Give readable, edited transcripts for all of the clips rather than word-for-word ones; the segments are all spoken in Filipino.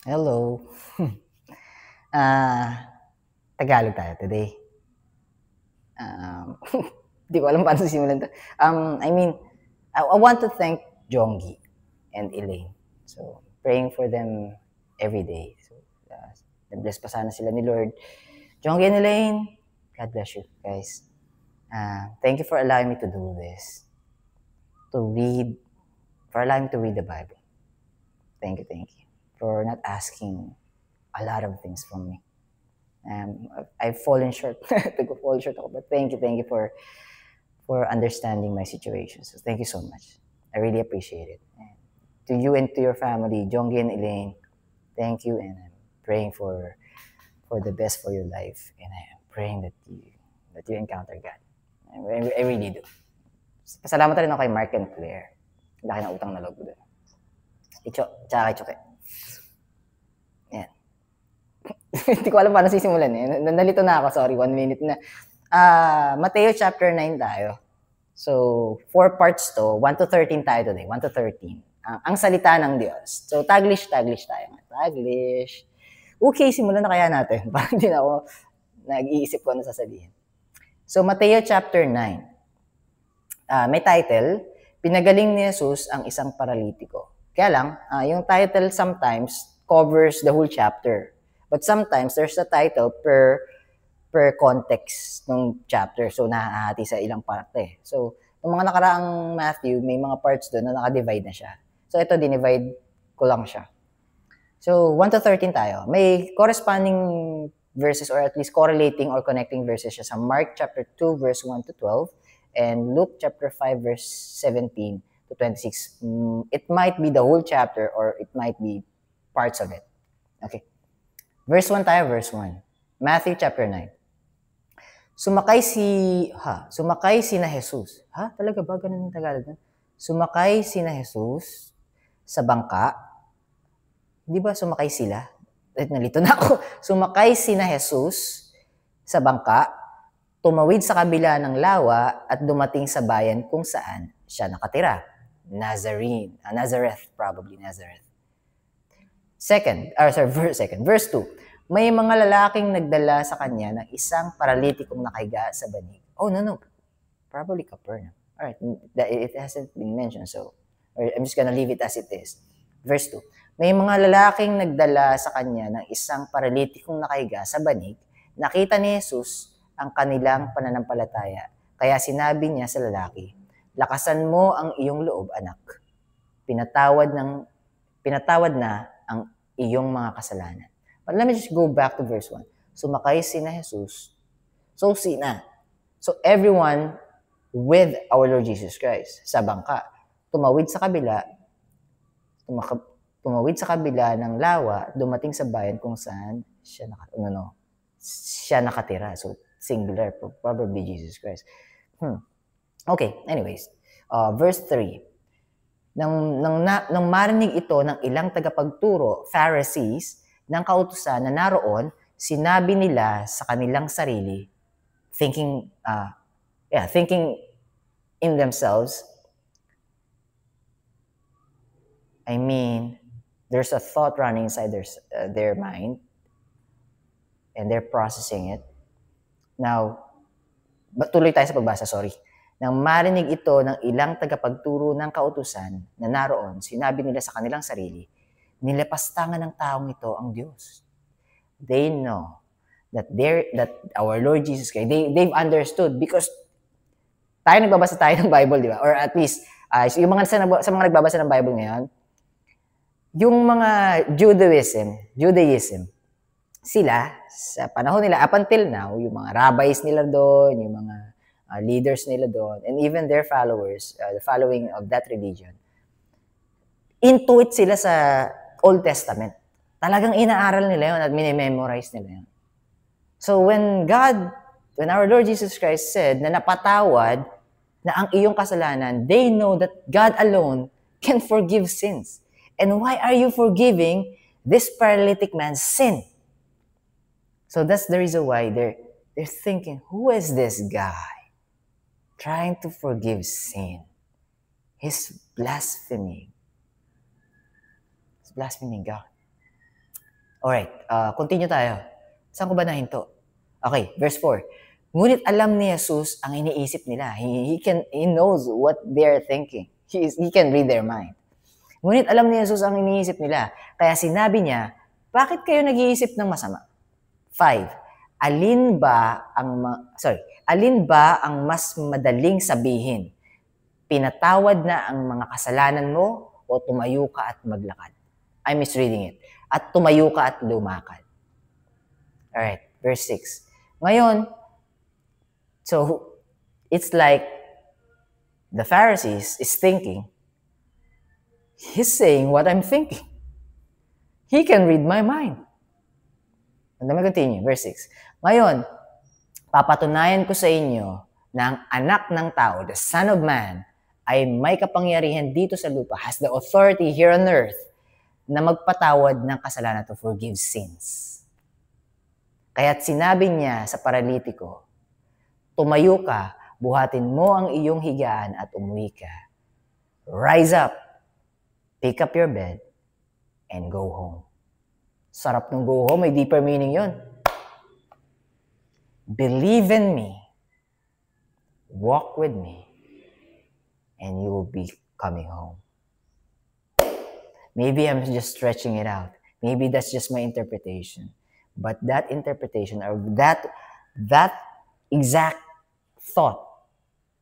Hello. Ah, Tagalog tayo today. Um, Di ko alam paano simulan 'to. I mean, I want to thank Jonggi and Elaine. So, praying for them every day. So, na-bless pa sana sila ni Lord. Jonggi and Elaine, God bless you guys. Thank you for allowing me to do this. To read, for allowing me to read the Bible. Thank you. For not asking a lot of things from me. I've fallen short. Nag-fall short ako. But thank you for understanding my situation. So thank you so much. I really appreciate it. And to you and to your family, Jonggi and Elaine, thank you, and I'm praying for the best for your life, and I am praying that you encounter God. I really do. Pasalamat rin ako kay Mark and Claire. Laki ng utang na loob ko doon. Tsaka kay Choke. Yan. Hindi ko alam paano sisimulan eh. Nalito na ako, sorry, 1 minute na. Mateo chapter 9 tayo. So, 4 parts to. 1 to 13 tayo today. 1 to 13. Ang salita ng Diyos. So, Taglish tayo. Taglish. Okay, simulan na kaya natin. Parang din ako nag-iisip ko ano sasabihin. So, Mateo chapter 9. May title, Pinagaling ni Jesus ang isang paralitiko. Kaya lang, yung title sometimes covers the whole chapter. But sometimes, there's a title per context ng chapter. So, nahahati sa ilang parte. So, yung mga nakaraang Matthew, may mga parts doon na naka-divide na siya. So, ito, dinivide ko lang siya. So, 1 to 13 tayo. May corresponding verses or at least correlating or connecting verses siya sa Mark chapter 2, verse 1 to 12 and Luke chapter 5, verse 17 to 26. It might be the whole chapter or it might be parts of it. Okay. Verse 1 tayo, verse 1. Matthew chapter 9. Sumakay si na Jesus. Talaga ba? Ganun yung Tagalog na? Sumakay si na Jesus sa bangka. Di ba sumakay sila? Nalito na ako. Sumakay si na Jesus sa bangka, tumawid sa kabila ng lawa at dumating sa bayan kung saan siya nakatira. Nazareth, probably Nazareth. Verse 2. May mga lalaking nagdala sa kanya ng isang paralitikong nakahiga sa banig. Oh, no. Probably Capernaum. Alright, it hasn't been mentioned, so I'm just gonna leave it as it is. Verse 2. May mga lalaking nagdala sa kanya ng isang paralitikong nakahiga sa banig. Nakita ni Jesus ang kanilang pananampalataya. Kaya sinabi niya sa lalaki, lakasan mo ang iyong loob, anak. Pinatawad na ang iyong mga kasalanan. But let me just go back to verse 1. Sumakay si na Jesus. So, sina? So, everyone with our Lord Jesus Christ sa bangka. Tumawid sa kabila ng lawa, dumating sa bayan kung saan siya nakatira. So, singular, probably Jesus Christ. Okay, anyways. Verse 3. Nang marinig ito ng ilang tagapagturo, Pharisees, ng kautusan na naroon, sinabi nila sa kanilang sarili, thinking in themselves, I mean, there's a thought running inside their mind, and they're processing it. Now, tuloy tayo sa pagbasa, sorry. Nang marinig ito ng ilang tagapagturo ng kautusan na naroon, sinabi nila sa kanilang sarili, nilapastangan ng taong ito ang Diyos. They know that our Lord Jesus Christ, they've understood because nagbabasa tayo ng Bible, di ba? Or at least, yung sa mga nagbabasa ng Bible ngayon, yung mga Judaism, sila, sa panahon nila, up until now, yung mga rabbis nila doon, yung mga leaders nila doon, and even their followers, the following of that religion, into it sila sa Old Testament. Talagang inaaral nila yun at minimemorize nila yun. So when our Lord Jesus Christ said na napatawad na ang iyong kasalanan, they know that God alone can forgive sins. And why are you forgiving this paralytic man's sin? So that's the reason why they're thinking, who is this guy trying to forgive sin? He's blaspheming. He's blaspheming God. Alright, continue tayo. Saan ko ba nahinto? Okay, verse 4. Ngunit alam ni Jesus ang iniisip nila. He knows what they're thinking. He can read their mind. Ngunit alam ni Jesus ang iniisip nila. Kaya sinabi niya, bakit kayo nag-iisip ng masama? 5. Alin ba ang mas madaling sabihin? Pinatawad na ang mga kasalanan mo o tumayo ka at maglakad? I'm misreading it. At tumayo ka at lumakad. Alright, verse 6. Ngayon, so it's like the Pharisees is thinking, he's saying what I'm thinking. He can read my mind. And then we continue, verse 6. Ngayon, papatunayan ko sa inyo na ang anak ng tao, the Son of Man, ay may kapangyarihan dito sa lupa, has the authority here on earth, na magpatawad ng kasalanan to forgive sins. Kaya't sinabi niya sa paralitiko, tumayo ka, buhatin mo ang iyong higaan at umuwi ka. Rise up, pick up your bed, and go home. Sarap ng go home, may deeper meaning yon. Believe in me, walk with me, and you will be coming home. Maybe I'm just stretching it out. Maybe that's just my interpretation. But that interpretation, or that exact thought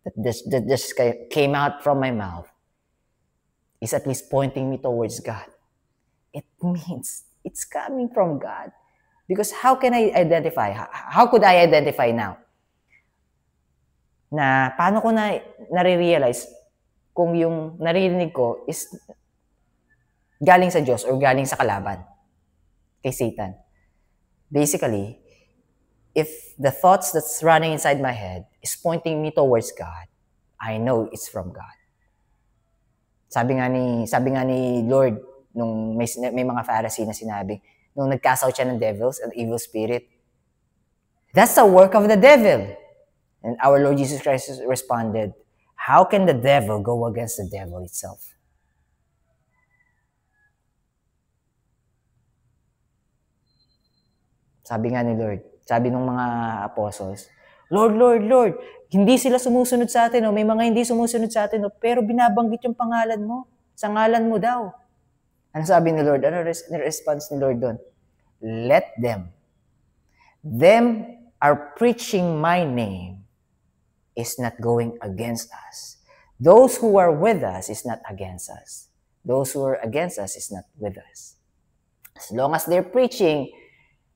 that just came out from my mouth is at least pointing me towards God. It means it's coming from God. Because how can I identify? How could I identify now? Na paano ko na nare-realize kung yung naririnig ko is galing sa Diyos or galing sa kalaban, kay Satan? Basically, if the thoughts that's running inside my head is pointing me towards God, I know it's from God. Sabi nga ni Lord, nung may mga Pharisee na sinabi, nung nag-cast out siya ng devils, an evil spirit, that's the work of the devil. And our Lord Jesus Christ responded, how can the devil go against the devil itself? Sabi nga ni Lord, sabi ng mga apostles, Lord, Lord, Lord, hindi sila sumusunod sa atin, may mga hindi sumusunod sa atin, pero binabanggit yung pangalan mo. Sa ngalan mo daw. Ano sabi ni Lord? Ano response ni Lord doon? Let them. Them are preaching my name is not going against us. Those who are with us is not against us. Those who are against us is not with us. As long as they're preaching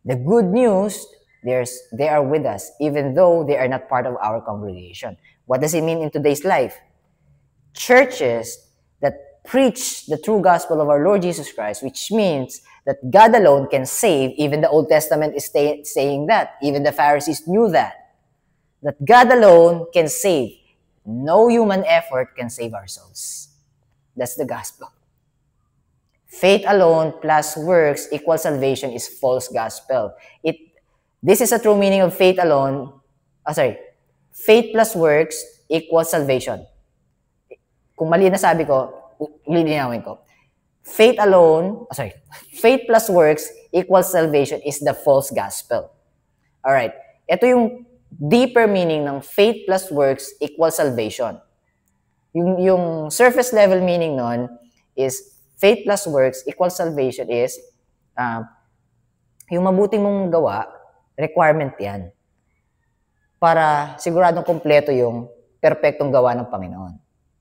the good news, they are with us, even though they are not part of our congregation. What does it mean in today's life? Churches that preach the true gospel of our Lord Jesus Christ, which means that God alone can save. Even the Old Testament is saying that. Even the Pharisees knew that God alone can save. No human effort can save our souls. That's the gospel. Faith alone plus works equals salvation is false gospel. This is a true meaning of faith alone. Faith plus works equals salvation. Kung mali na sabi ko, lilinawin ko. Faith plus works equals salvation is the false gospel. Alright. Ito yung deeper meaning ng faith plus works equals salvation. Yung surface level meaning nun is faith plus works equals salvation is yung mabuting mong gawa, requirement yan. Para siguradong kompleto yung perfectong gawa ng Panginoon.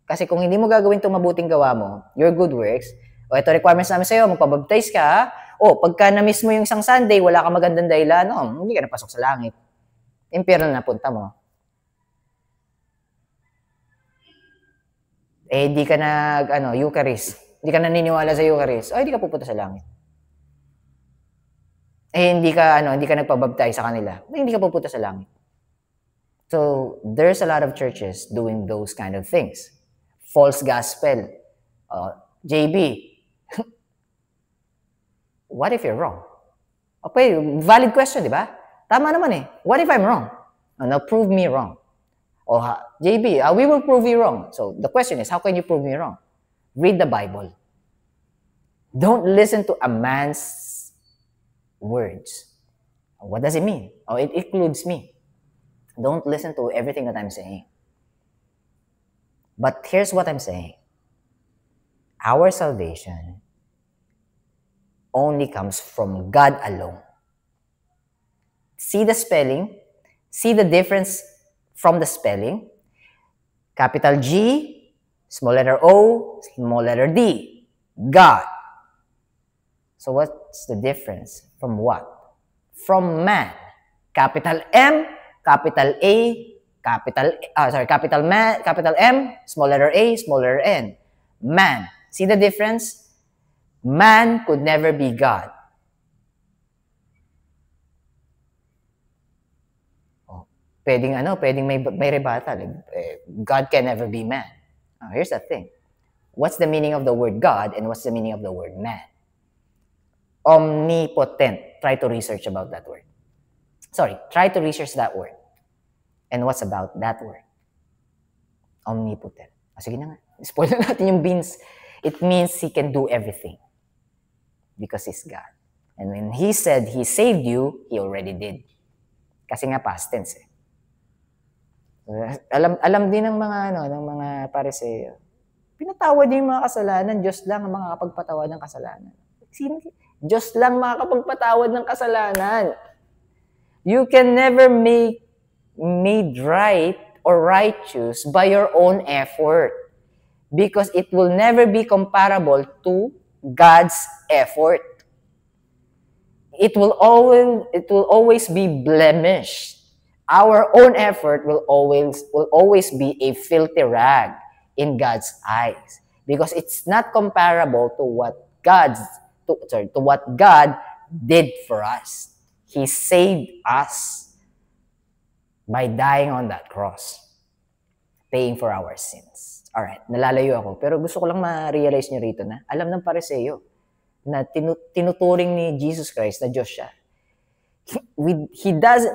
Kasi kung hindi mo gagawin itong mabuting gawa mo, your good works, ito requirements namin sa'yo, magpabaptize ka, pagka na-miss mo yung isang Sunday, wala ka magandang dahilan, hindi ka napasok sa langit. Impyerno na punta mo. Di ka Eucharist. Hindi ka naniniwala sa Eucharist. Hindi ka pupunta sa langit. Hindi ka nagpabaptize sa kanila. Hindi ka pupunta sa langit. So, there's a lot of churches doing those kind of things. False gospel. JB, what if you're wrong? Okay, valid question, di ba? Tama naman eh. What if I'm wrong? Now, prove me wrong. JB, we will prove you wrong. So, the question is, how can you prove me wrong? Read the Bible. Don't listen to a man's words. What does it mean? Oh, it includes me. Don't listen to everything that I'm saying. But here's what I'm saying. Our salvation only comes from God alone. See the spelling? See the difference from the spelling? Capital G, small letter O, small letter D. God. So what's the difference? From what? From man. Capital M, capital A, capital M, small letter A, small letter N. Man. See the difference? Man could never be God. Oh, pwedeng may rebuttal. God can never be man. Oh, here's the thing. What's the meaning of the word God and what's the meaning of the word man? Omnipotent. Try to research about that word. Try to research that word. And what's about that word? Omnipotent. Sige na nga. Spoil na natin yung beans. It means He can do everything. Because He's God. And when He said He saved you, He already did. Kasi nga past tense eh. Alam din ng mga Pariseo. Pinatawad niya yung mga kasalanan, Diyos lang ang makakapagpatawad ng kasalanan. Diyos lang makakapagpatawad ng kasalanan. You can never made right or righteous by your own effort because it will never be comparable to God's effort. It will always be blemished. Our own effort will always be a filthy rag in God's eyes because it's not comparable to what God did for us. He saved us by dying on that cross, paying for our sins. Alright, nalalayo ako. Pero gusto ko lang ma-realize nyo rito na alam ng Pariseo na tinuturing ni Jesus Christ na Diyos siya.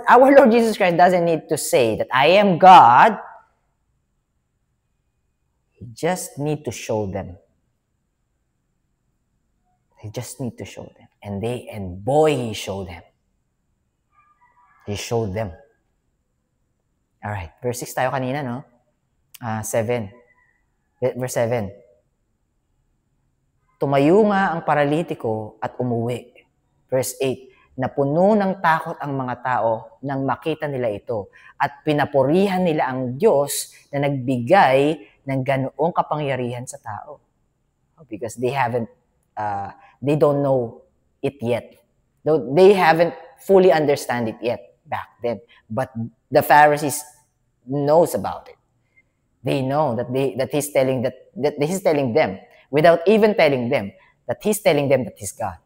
Our Lord Jesus Christ doesn't need to say that I am God. He just need to show them. He just need to show them. And boy, He showed them. He showed them. Alright, verse 6 tayo kanina, no? 7. Verse 7. Tumayo nga ang paralitiko at umuwi. Verse 8. Napuno ng takot ang mga tao nang makita nila ito at pinapurihan nila ang Diyos na nagbigay ng ganoong kapangyarihan sa tao. Because they don't know it yet. They haven't fully understand it yet back then. But the Pharisees knows about it. They know that He's telling them without even telling them that He's telling them that He's God.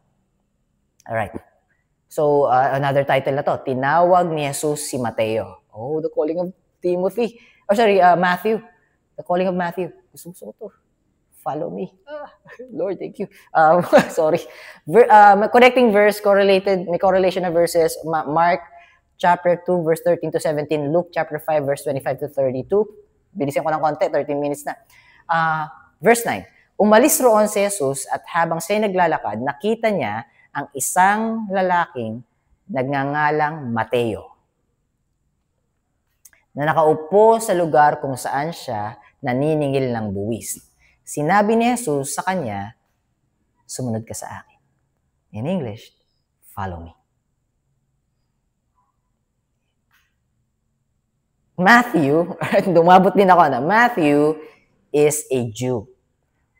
All right. So another title na to, tinawag ni Jesus si Mateo. Oh, the calling of Timothy. Matthew. The calling of Matthew. Gusto ko to. Follow me. Lord, thank you. Sorry. Connecting verse, may correlation na verses. Mark chapter 2, verse 13 to 17. Luke chapter 5, verse 25 to 32. Bilisan ko ng konti, 13 minutes na. Verse 9. Umalis roon si Jesus at habang siya'y naglalakad, nakita niya ang isang lalaking nagngangalang Mateo na nakaupo sa lugar kung saan siya naniningil ng buwis. Sinabi ni Jesus sa kanya, sumunod ka sa akin. In English, follow me. Matthew, dumabot din ako na, Matthew is a Jew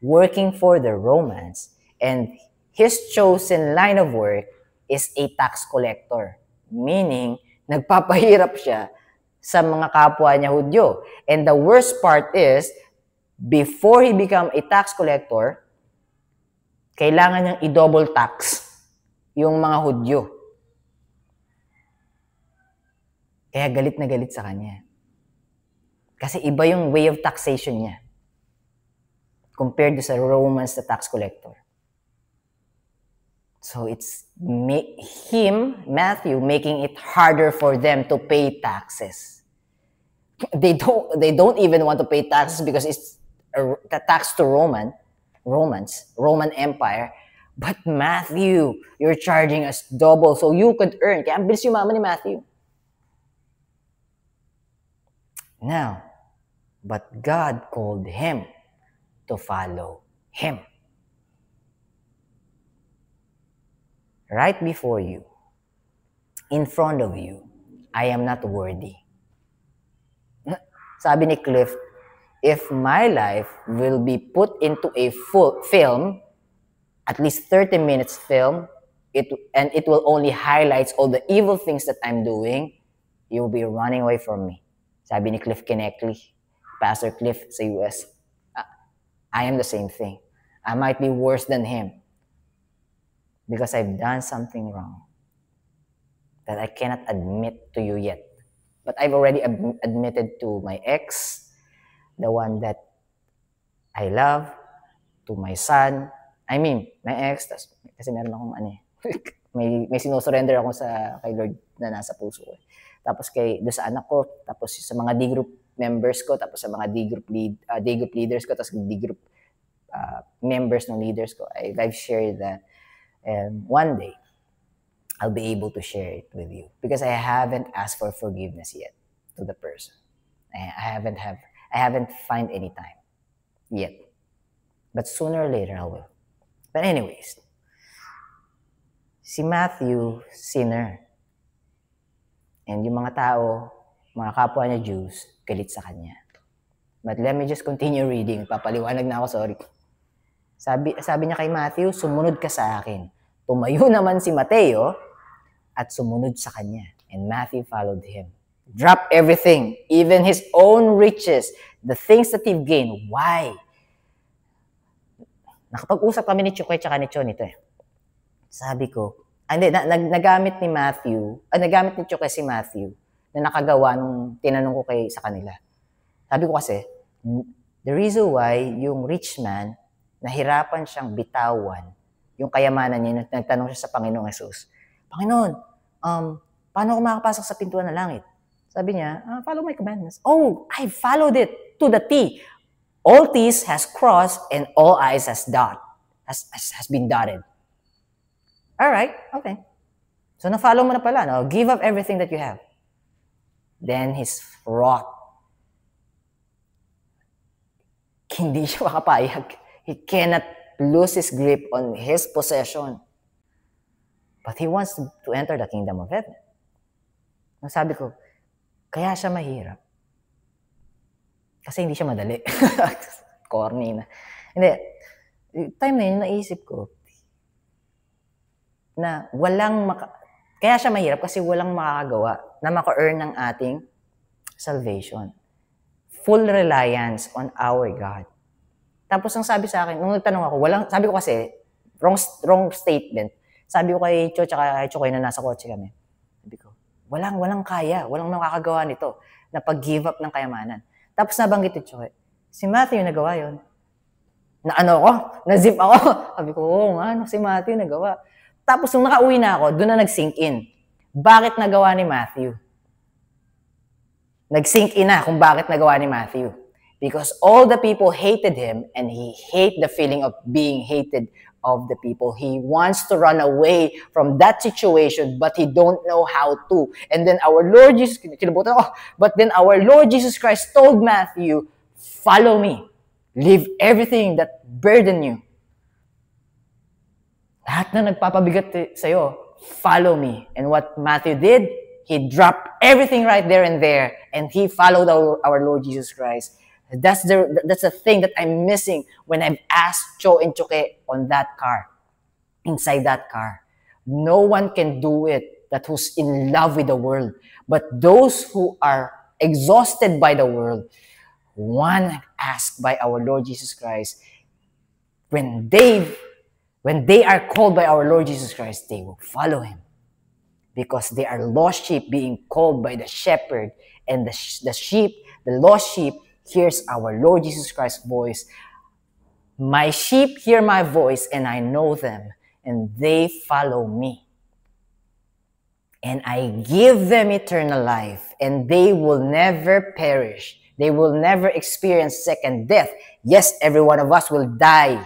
working for the Romans and his chosen line of work is a tax collector. Meaning, nagpapahirap siya sa mga kapwa niya Hudyo. And the worst part is, before he become a tax collector, kailangan niyang i-double tax yung mga Hudyo. Kaya galit na galit sa kanya. Kasi iba yung way of taxation niya compared to sa Romans, the tax collector. So it's Matthew, making it harder for them to pay taxes. They don't even want to pay taxes because it's a tax to Roman Empire. But Matthew, you're charging us double so you could earn. Kaya ang bilis yumaman ni Matthew. Now, but God called him to follow him. Right before you, in front of you, I am not worthy. Sabi ni Cliff, if my life will be put into a full film, at least 30 minutes film, and it will only highlights all the evil things that I'm doing, you'll be running away from me. Sabi ni Cliff Kineckley, Pastor Cliff sa US, I am the same thing. I might be worse than him because I've done something wrong that I cannot admit to you yet. But I've already admitted to my ex, the one that I love, to my son, I mean, my ex, kasi meron akong may sinusurrender ako kay Lord na nasa puso ko. Tapos doon sa anak ko, tapos sa mga D-group members ko, tapos sa mga D-group leaders ko, tapos D-group members ng leaders ko. I've shared that. And one day, I'll be able to share it with you because I haven't asked for forgiveness yet to the person. I haven't find any time yet. But sooner or later, I will. But anyways, si Matthew, sinner. And yung mga tao, mga kapwa niya Jews, galit sa kanya. But let me just continue reading. Papaliwanag na ako, sorry. Sabi niya kay Matthew, sumunod ka sa akin. Tumayo naman si Mateo at sumunod sa kanya. And Matthew followed him. Drop everything, even his own riches, the things that he've gained. Why? Nakapag-usap kami ni Chukoy tsaka ni Chon ito eh. Sabi ko, nagamit ni Chukoy si Matthew na nakagawa nung tinanong ko sa kanila. Sabi ko kasi, the reason why yung rich man, nahirapan siyang bitawan yung kayamanan niya, nagtanong siya sa Panginoong Jesus, Panginoon, paano ako makakapasok sa pintuan ng langit? Sabi niya, follow my commandments. Oh, I followed it to the T. All T's has crossed and all I's has been dotted. All right, okay. So na-follow mo na pala, no? Give up everything that you have. Then he's wrought. Hindi siya makapayag. He cannot lose his grip on his possession. But he wants to enter the kingdom of heaven. Sabi ko, kaya siya mahirap. Kasi hindi siya madali. Corny na. Hindi. Time na yun, naisip ko na kaya siya mahirap kasi walang makakagawa na maka-earn ng ating salvation. Full reliance on our God. Tapos ang sabi sa akin, nung nagtanong ako, sabi ko kasi, wrong statement. Sabi ko kay Cho tsaka kay Chokoy na nasa kotse kami. Sabi ko, walang kaya, walang makakagawa nito na pag-give up ng kayamanan. Tapos nabanggit ni Chokoy, si Matthew nagawa yun. Na-zip ako. Sabi ko, si Matthew nagawa. Tapos nung nakauwi na ako, doon na nag-sink in. Bakit nagawa ni Matthew? Nag-sink in na kung bakit nagawa ni Matthew. Because all the people hated him and he hated the feeling of being hated of the people. He wants to run away from that situation but he don't know how to. And then our Lord Jesus Christ told Matthew, follow me. Leave everything that burden you. Lahat na nagpapabigat sa'yo, follow me. And what Matthew did, he dropped everything right there and there and he followed our Lord Jesus Christ. That's the thing that I'm missing when I've asked Cho and Choke on that car, inside that car. No one can do it that who's in love with the world. But those who are exhausted by the world, one asked by our Lord Jesus Christ, when they are called by our Lord Jesus Christ, they will follow him. Because they are lost sheep being called by the shepherd, and the lost sheep, hears our Lord Jesus Christ's voice. My sheep hear my voice, and I know them, and they follow me. And I give them eternal life, and they will never perish. They will never experience second death. Yes, every one of us will die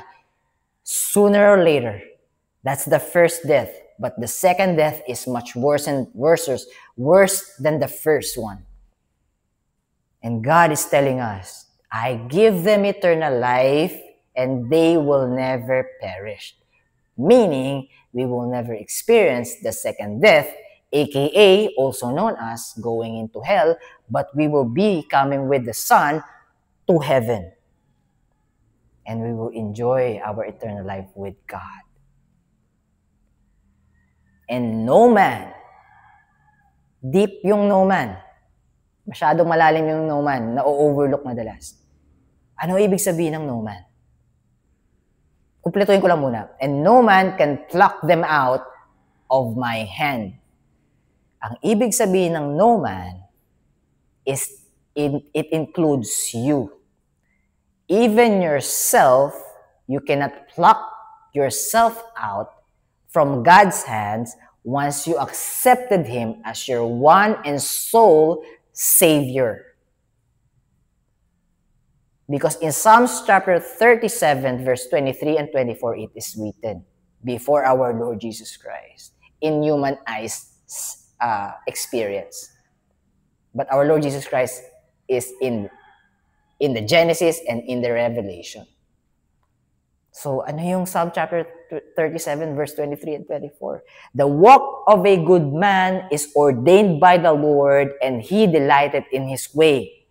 sooner or later. That's the first death. But the second death is much worse than the first one. And God is telling us, I give them eternal life and they will never perish. Meaning, we will never experience the second death, aka also known as going into hell, but we will be coming with the Son to heaven. And we will enjoy our eternal life with God. And no man, deep yung no man, masyadong malalim yung no man, na-overlook madalas. Ano ibig sabihin ng no man? Kumpletuhin ko lang muna. And no man can pluck them out of my hand. Ang ibig sabihin ng no man is it includes you. Even yourself, you cannot pluck yourself out from God's hands once you accepted Him as your one and sole Savior. Because in Psalms chapter 37, verse 23 and 24, it is written, before our Lord Jesus Christ, in human eyes experience. But our Lord Jesus Christ is in the Genesis and in the Revelation. So, ano yung Psalm chapter 37, verse 23 and 24? The walk of a good man is ordained by the Lord, and he delighted in his way.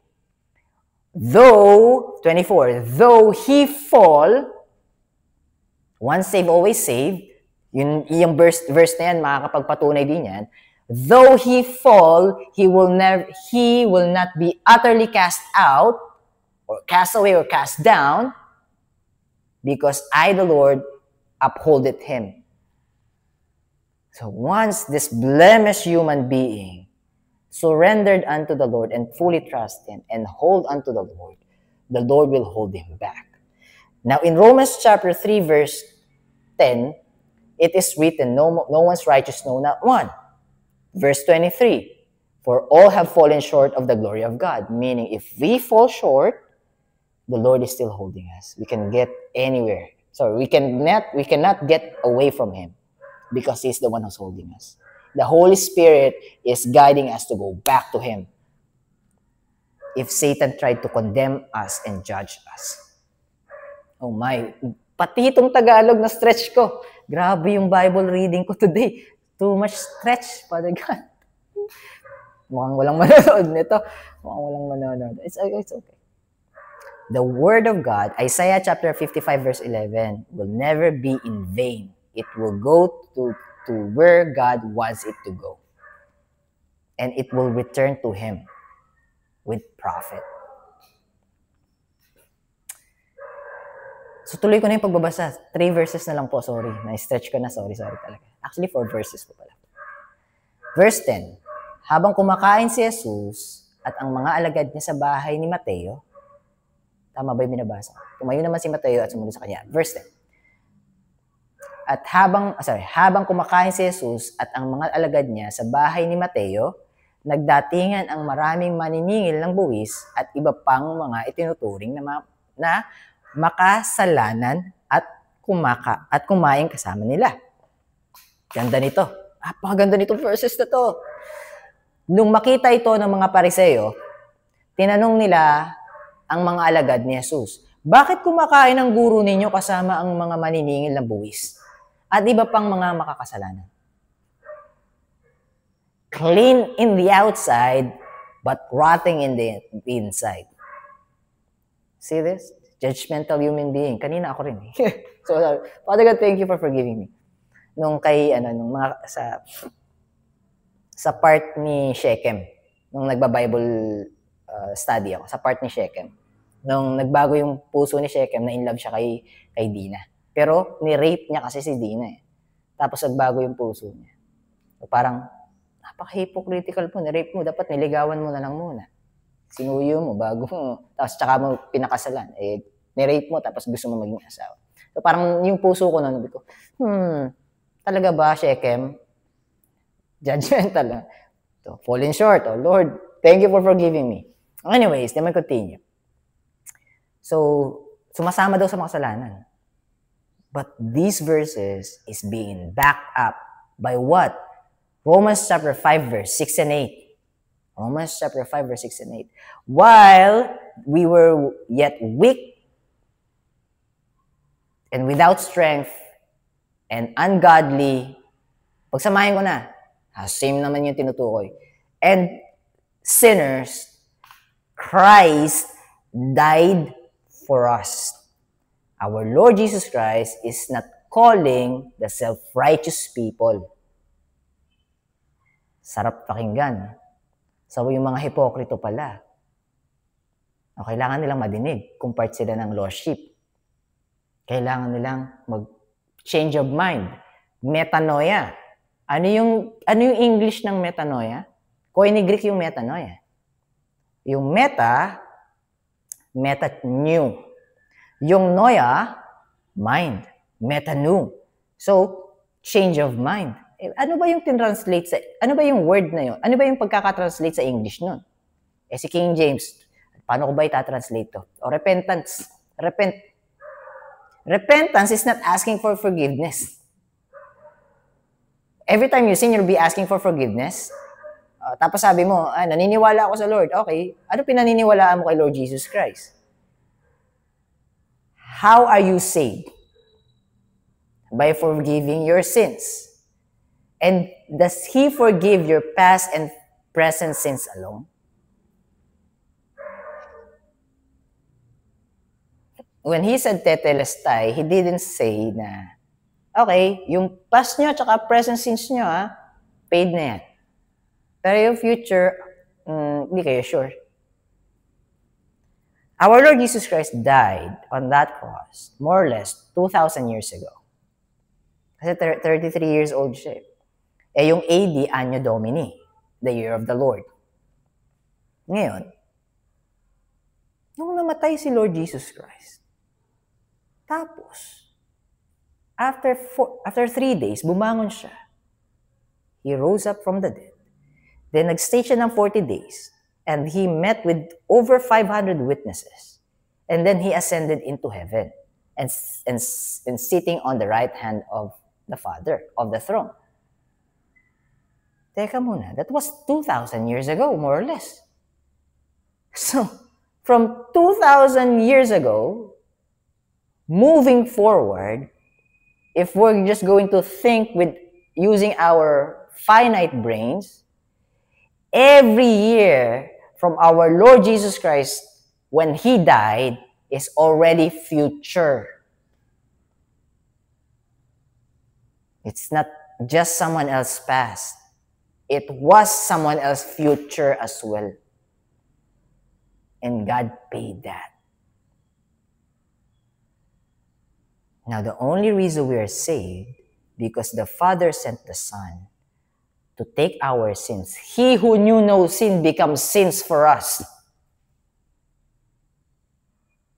Though, 24, though he fall, once saved, always saved, yung verse na yan, makakapagpatunay din yan, though he fall, he will not be utterly cast out, or cast away, or cast down, because I, the Lord, upholdeth him. So once this blemished human being surrendered unto the Lord and fully trust Him and hold unto the Lord will hold him back. Now in Romans chapter 3, verse 10, it is written, no one's righteous, no, not one. Verse 23, for all have fallen short of the glory of God. Meaning, if we fall short, the Lord is still holding us. We can get anywhere. So we cannot get away from Him because He's the one who's holding us. The Holy Spirit is guiding us to go back to Him. If Satan tried to condemn us and judge us. Oh my, pati itong Tagalog na stretch ko. Grabe yung Bible reading ko today. Too much stretch, Father God. Mukhang walang manonood nito. It's okay. The Word of God, Isaiah chapter 55 verse 11, will never be in vain. It will go to where God wants it to go. And it will return to Him with profit. So tuloy ko na yung pagbabasa. 3 verses na lang po, sorry. Na-stretch ko na, sorry talaga. Actually, 4 verses po pala. Verse 10, habang kumakain si Jesus at ang mga alagad niya sa bahay ni Mateo, tama ba yung binabasa? Tumayo naman si Mateo at sumunod sa kanya. Verse 10. At habang kumakain si Jesus at ang mga alagad niya sa bahay ni Mateo, nagdatingan ang maraming maniningil ng buwis at iba pang mga itinuturing na makasalanan at kumain kasama nila. Ganda nito. Napakaganda nitong verses na to. Nung makita ito ng mga Pariseo, tinanong nila ang mga alagad ni Jesus, bakit kumakain ang guro ninyo kasama ang mga maniningil ng buwis at iba pang mga makakasalanan? Clean in the outside, but rotting in the inside. See this? Judgmental human being. Kanina ako rin eh. So, Father God, thank you for forgiving me. Nung sa part ni Shechem, nung nagba-Bible study ako, sa part ni Shechem, nung nagbago yung puso ni Shechem, na in love siya kay Dina. Pero, ni-rape niya kasi si Dina eh. Tapos, nagbago yung puso niya. So, parang, napaka-hypocritical po, ni-rape mo, dapat niligawan mo na lang muna. Sinuyo mo, bago mo, tapos tsaka mo pinakasalan. Eh, ni-rape mo, tapos gusto mo maging asawa. So, parang yung puso ko na, nabi ko, talaga ba, Shechem? Judgmental lang. So, falling short. Oh, Lord, thank you for forgiving me. Anyways, let me continue. So, sumasama daw sa makasalanan. But these verses is being backed up by what? Romans chapter 5 verse 6 and 8. Romans chapter 5 verse 6 and 8. While we were yet weak and without strength and ungodly, pagsamahin ko na, same naman yung tinutukoy, and sinners, Christ died for us. Our Lord Jesus Christ is not calling the self-righteous people. Sarap pakinggan. So, yung mga hipokrito pala, kailangan nilang madinig kung part sila ng lordship. Kailangan nilang mag-change of mind. Metanoia. Ano yung English ng metanoia? Koine Greek yung metanoia. Yung new. Yung noia, mind. Metanu. So, change of mind. Ano ba yung tinranslate sa, ano ba yung word na yun? Ano ba yung pagkakatranslate sa English nun? Si King James, paano ko ba itatranslate to? O repentance. Repentance is not asking for forgiveness. Every time you sin, you'll be asking for forgiveness. Tapos sabi mo, naniniwala ako sa Lord. Okay, ano pinaniniwalaan mo kay Lord Jesus Christ? How are you saved? By forgiving your sins. And does He forgive your past and present sins alone? When He said tetelestai, He didn't say na, okay, yung past nyo at present sins nyo, paid na yan. Pero yung future, hindi kayo sure. Our Lord Jesus Christ died on that cross more or less 2,000 years ago. Kasi 33 years old siya. Yung AD, Anno Domini, the year of the Lord. Ngayon, nung namatay si Lord Jesus Christ, tapos, after 3 days, bumangon siya. He rose up from the dead. Then, nag-stay siya ng 40 days. And He met with over 500 witnesses. And then, He ascended into heaven. And sitting on the right hand of the Father, of the throne. Teka muna, that was 2,000 years ago, more or less. So, from 2,000 years ago, moving forward, if we're just going to think with using our finite brains, every year from our Lord Jesus Christ, when He died, is already future. It's not just someone else's past. It was someone else's future as well. And God paid that. Now, the only reason we are saved, because the Father sent the Son to take our sins. He who knew no sin becomes sins for us.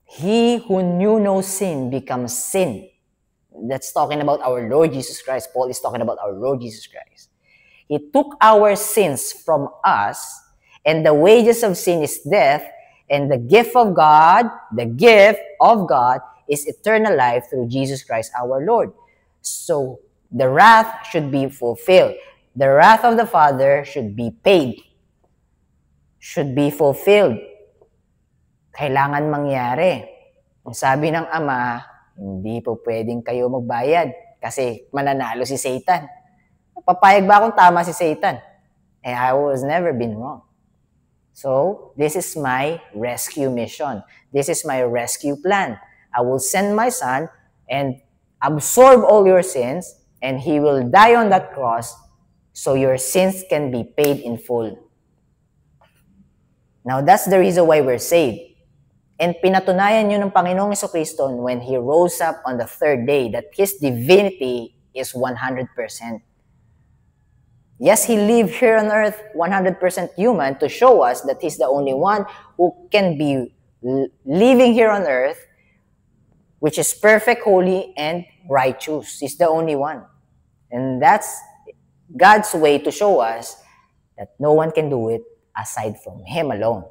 He who knew no sin becomes sin. That's talking about our Lord Jesus Christ. Paul is talking about our Lord Jesus Christ. He took our sins from us, and the wages of sin is death, and the gift of God is eternal life through Jesus Christ our Lord. So, the wrath should be fulfilled. The wrath of the Father should be paid. Should be fulfilled. Kailangan mangyari. Ang sabi ng Ama, hindi po pwedeng kayo magbayad kasi mananalo si Satan. Papayag ba akong tama si Satan? I was never been wrong. So, this is my rescue mission. This is my rescue plan. I will send my Son and absorb all your sins, and He will die on that cross so your sins can be paid in full. Now, that's the reason why we're saved. And pinatunayan yun ng Panginoong Jesucristo when He rose up on the third day that His divinity is 100%. Yes, He lived here on earth 100% human to show us that He's the only one who can be living here on earth, which is perfect, holy, and righteous. He's the only one. And that's God's way to show us that no one can do it aside from Him alone.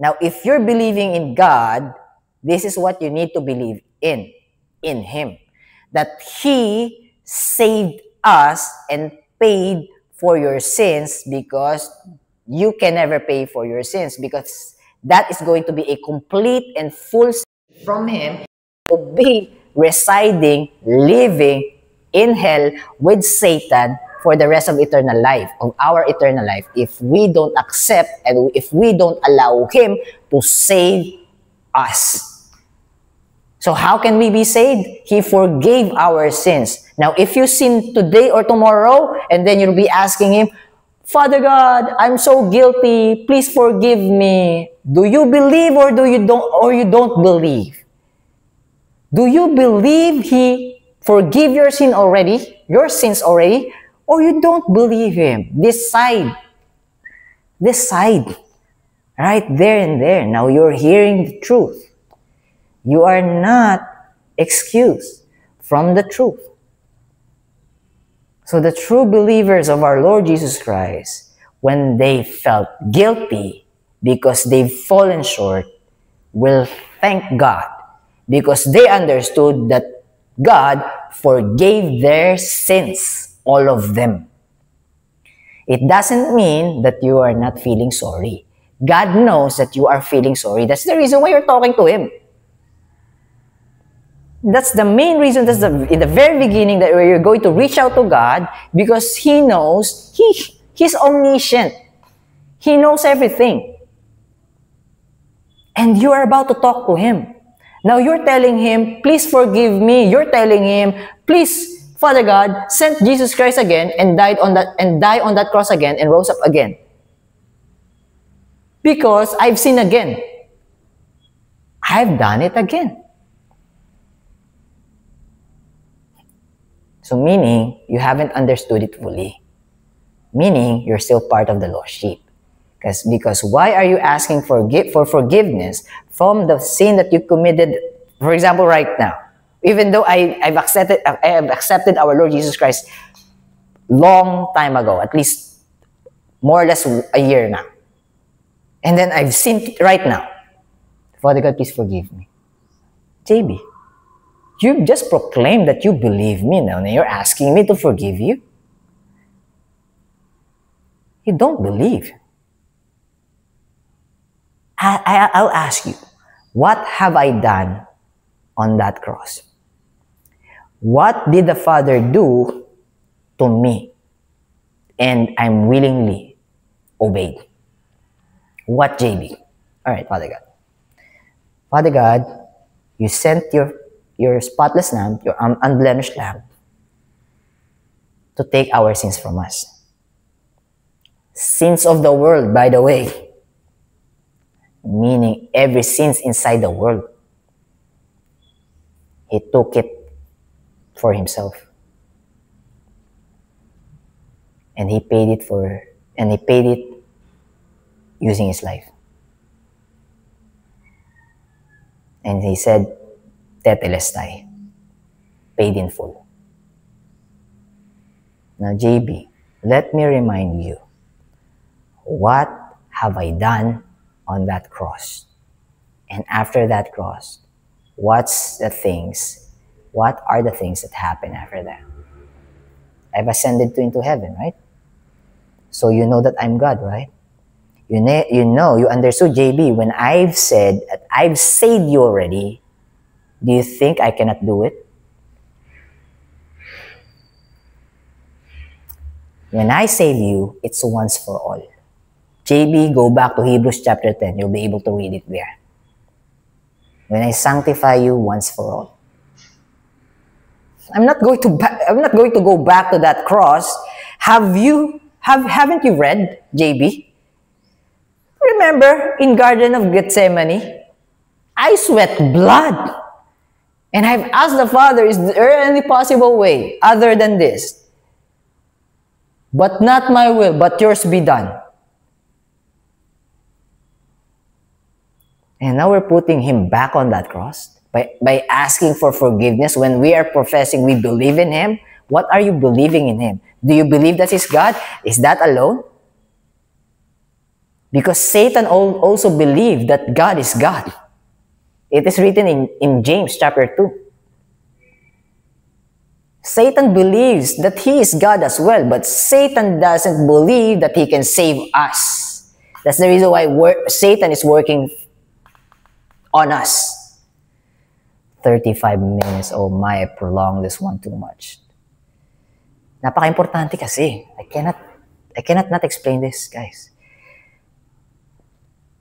Now, if you're believing in God, this is what you need to believe in. in Him. That He saved us and paid for your sins, because you can never pay for your sins, because that is going to be a complete and full from Him to be residing, living in hell with Satan for the rest of eternal life, of our eternal life, if we don't accept and if we don't allow Him to save us. So how can we be saved? He forgave our sins. Now, if you sin today or tomorrow, and then you'll be asking Him, Father God, I'm so guilty. Please forgive me. Do you believe or you don't believe? Do you believe He forgive your sins already, or you don't believe Him? Decide. Decide. Right there and there. Now you're hearing the truth. You are not excused from the truth. So the true believers of our Lord Jesus Christ, when they felt guilty because they've fallen short, will thank God, because they understood that God forgave their sins, all of them. It doesn't mean that you are not feeling sorry. God knows that you are feeling sorry. That's the reason why you're talking to Him. That's the main reason, in the very beginning, that you're going to reach out to God, because He knows, He's omniscient. He knows everything. And you are about to talk to Him. Now you're telling Him, please forgive me. You're telling Him, please, Father God, sent Jesus Christ again and died on that cross again and rose up again. Because I've sinned again. I've done it again. So meaning, you haven't understood it fully. Meaning, you're still part of the lost sheep. Because why are you asking for forgiveness from the sin that you committed, for example, right now? Even though I have accepted our Lord Jesus Christ long time ago, at least more or less a year now. And then I've sinned right now. Father God, please forgive me. JB, you just proclaimed that you believe me now, and you're asking me to forgive you? You don't believe. I'll ask you, what have I done on that cross? What did the Father do to me? And I'm willingly obeyed. What, JB? All right, Father God. Father God, you sent your spotless lamb, your unblemished lamb, to take our sins from us. Sins of the world, by the way. Meaning every sin inside the world. He took it for Himself. And He paid it using His life. And He said, Tetelestai, paid in full. Now, JB, let me remind you, what have I done on that cross? And after that cross, what are the things that happen after that? I've ascended into heaven, right? So you know that I'm God, right? You understood, JB, when I've said that I've saved you already, do you think I cannot do it? When I save you, it's once for all. JB, go back to Hebrews chapter 10. You'll be able to read it there. When I sanctify you once for all. I'm not going to go back to that cross. Haven't you read, JB? Remember, in Garden of Gethsemane, I sweat blood. And I've asked the Father, is there any possible way other than this? But not my will, but yours be done. And now we're putting Him back on that cross by asking for forgiveness when we are professing we believe in Him. What are you believing in Him? Do you believe that He's God? Is that alone? Because Satan also believed that God is God. It is written in James chapter 2. Satan believes that he is God as well, but Satan doesn't believe that he can save us. That's the reason why Satan is working on us. 35 minutes. Oh my, I prolonged this one too much. Napaka-importante kasi. I cannot not explain this, guys.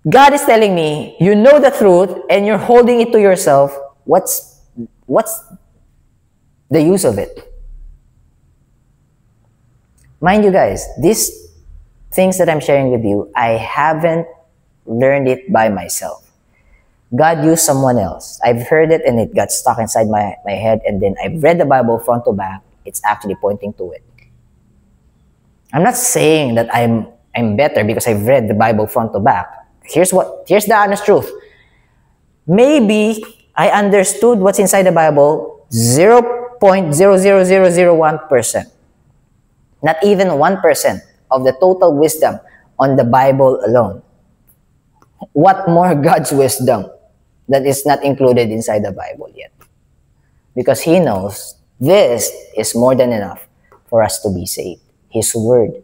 God is telling me, you know the truth and you're holding it to yourself. What's the use of it? Mind you guys, these things that I'm sharing with you, I haven't learned it by myself. God used someone else. I've heard it and it got stuck inside my head, and then I've read the Bible front to back. It's actually pointing to it. I'm not saying that I'm better because I've read the Bible front to back. Here's the honest truth. Maybe I understood what's inside the Bible 0.00001%. Not even 1% of the total wisdom on the Bible alone. What more God's wisdom that is not included inside the Bible yet? Because He knows this is more than enough for us to be saved. His Word.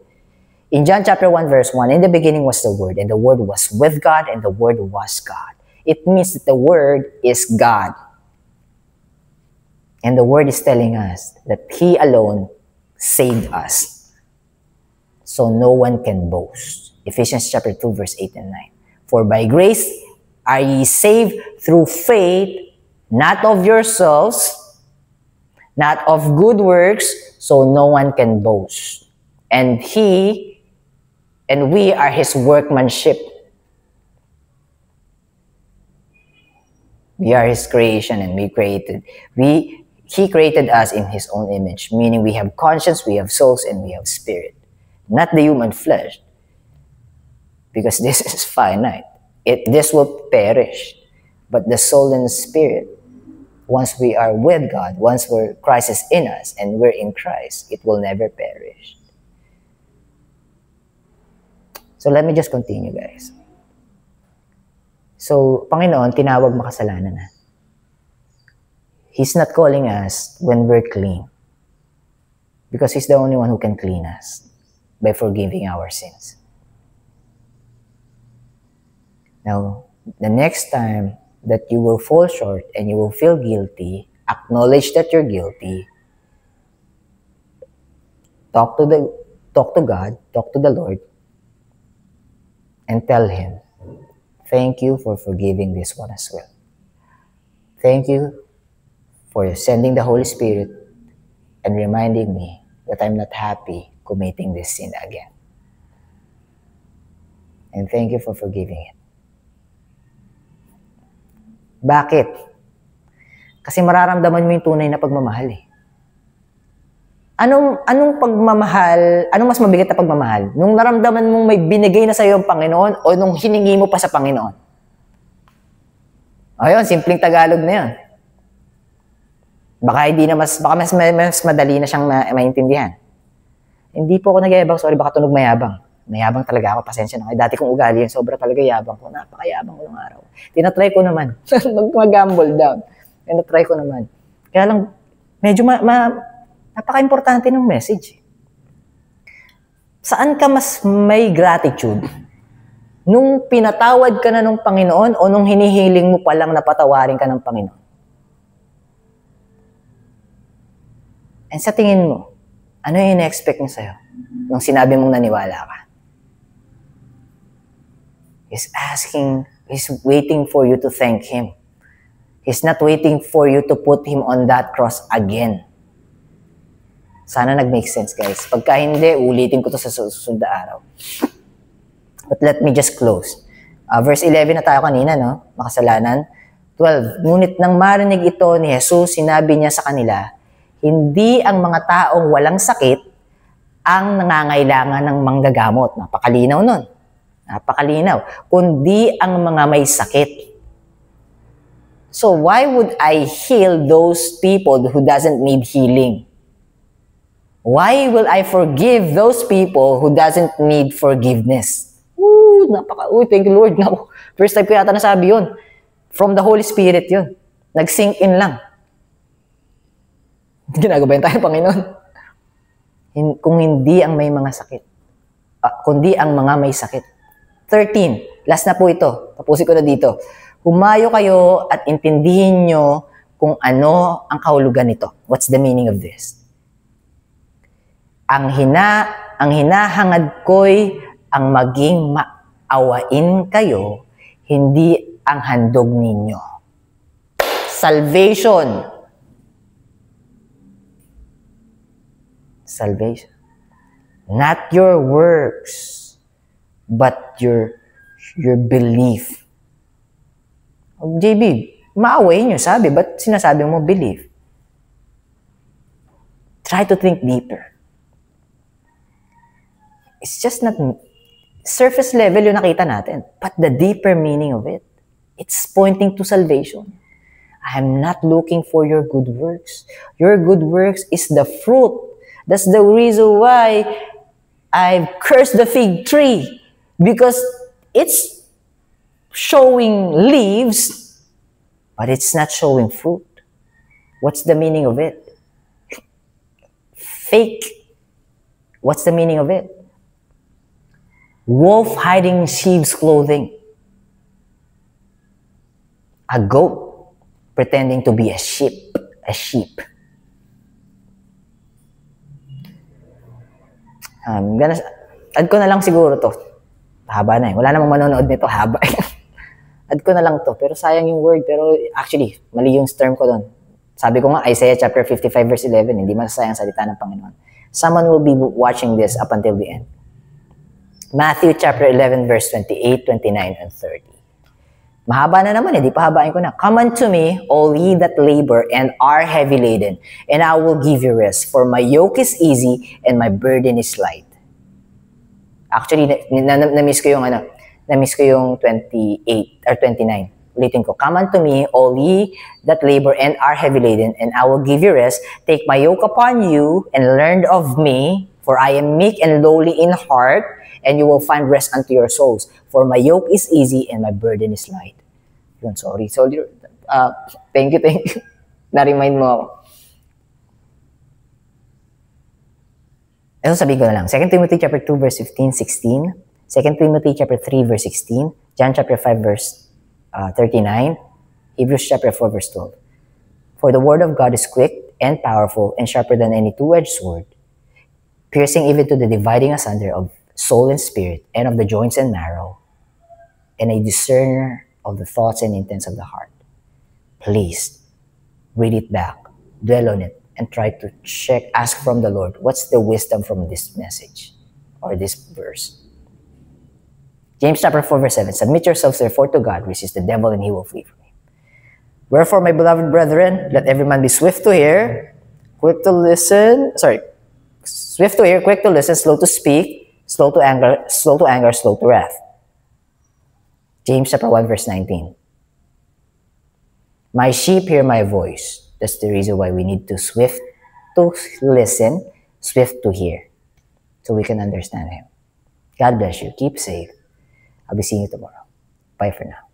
In John chapter 1 verse 1, in the beginning was the Word, and the Word was with God, and the Word was God. It means that the Word is God. And the Word is telling us that He alone saved us. So no one can boast. Ephesians chapter 2 verse 8 and 9. For by grace are ye saved through faith, not of yourselves, not of good works, so no one can boast. And we are His workmanship. We are His creation, and He created us in His own image, meaning we have conscience, we have souls, and we have spirit. Not the human flesh, because this is finite. This will perish. But the soul and the spirit, once we are with God, once Christ is in us, and we're in Christ, it will never perish. So let me just continue, guys. So, Panginoon, tinawag makasalanan na. He's not calling us when we're clean. Because He's the only one who can clean us by forgiving our sins. Now, the next time that you will fall short and you will feel guilty, acknowledge that you're guilty. Talk to God, talk to the Lord, and tell Him, thank you for forgiving this one as well. Thank you for sending the Holy Spirit and reminding me that I'm not happy committing this sin again. And thank you for forgiving it. Bakit? Kasi mararamdaman mo yung tunay na pagmamahal eh. Anong pagmamahal, anong mas mabigat na pagmamahal? Nung naramdaman mong may binigay na sa iyo ang Panginoon o nung hiningi mo pa sa Panginoon? Ayun, simpleng Tagalog na yun. Baka mas madali na siyang maintindihan. Hindi po ako nag-iabang, sorry, baka tunog mayabang. Mayabang talaga ako, pasensya na kayo. Dati kong ugali yun, sobra talaga yabang ko. Napakayabang ko ng araw. Tinatry ko naman. Mag-gamble down. Tinatry ko naman. Kaya lang, medyo napaka-importante ng message. Saan ka mas may gratitude? Nung pinatawad ka na ng Panginoon o nung hinihiling mo palang napatawarin ka ng Panginoon? And sa tingin mo, ano yung ina-expect niya sa'yo nung sinabi mong naniwala ka? He's waiting for you to thank Him. He's not waiting for you to put Him on that cross again. Sana nag-make sense, guys. Pagka hindi, ulitin ko to sa susunod na araw. But let me just close. Verse 11 na tayo kanina, no? Makasalanan. 12. Ngunit nang marinig ito ni Jesus, sinabi niya sa kanila, hindi ang mga taong walang sakit ang nangangailangan ng manggagamot. Napakalinaw nun. Napakalinaw. Kundi ang mga may sakit. So why would I heal those people who doesn't need healing? Why will I forgive those people who doesn't need forgiveness? Thank you, Lord. First time ko yata nasabi yun. From the Holy Spirit yun. Nag-sink in lang. Ginagabayan tayo, Panginoon. Kung hindi ang may mga sakit, kundi ang mga may sakit. 13, last na po ito. Tapusin ko na dito. Humayo kayo at intindihin nyo kung ano ang kahulugan nito. What's the meaning of this? Ang hinahangad ko'y ang maging maawain kayo, hindi ang handog ninyo. Salvation. Not your works, but your belief. JB, maaway nyo, sabi. Ba't sinasabi mo belief? Try to think deeper. It's just not surface level yung nakita natin, but the deeper meaning of it. It's pointing to salvation. I'm not looking for your good works. Your good works is the fruit. That's the reason why I've cursed the fig tree, because it's showing leaves, but it's not showing fruit. What's the meaning of it? Fake. What's the meaning of it? Wolf hiding sheep's clothing. A goat pretending to be a sheep. Add ko na lang siguro to. Haba na eh. Wala namang manonood nito. Haba. Add ko na lang to. Pero sayang yung word. Pero actually, mali yung term ko doon. Sabi ko nga, Isaiah chapter 55 verse 11, hindi masasayang salita ng Panginoon. Someone will be watching this up until the end. Matthew chapter 11 verse 28, 29, and 30. Mahaba na naman eh. Di pa habain ko na. Come unto me, all ye that labor and are heavy laden, and I will give you rest. For my yoke is easy and my burden is light. Actually, na-miss ko yung na-miss ko yung 28 or 29. Ulitin ko. Come unto me, all ye that labor and are heavy laden, and I will give you rest. Take my yoke upon you and learn of me, for I am meek and lowly in heart, and you will find rest unto your souls. For my yoke is easy and my burden is light. Yun, sorry. Thank you. Na-remind mo ako. Ito sabihin ko na lang. 2 Timothy chapter 2 verse 15, 16. 2 Timothy chapter 3 verse 16. John chapter 5 verse 39. Hebrews chapter 4 verse 12. For the word of God is quick and powerful and sharper than any two-edged sword, piercing even to the dividing asunder of soul and spirit, and of the joints and marrow, and a discerner of the thoughts and intents of the heart. Please, read it back, dwell on it, and try to ask from the Lord, what's the wisdom from this message, or this verse? James chapter 4 verse 7, submit yourselves therefore to God, resist the devil, and he will flee from you. Wherefore, my beloved brethren, let every man be swift to hear, quick to listen, swift to hear, quick to listen, slow to speak, slow to anger, slow to wrath. James chapter 1 verse 19. My sheep hear my voice. That's the reason why we need to swift to listen, swift to hear, so we can understand him. God bless you. Keep safe. I'll be seeing you tomorrow. Bye for now.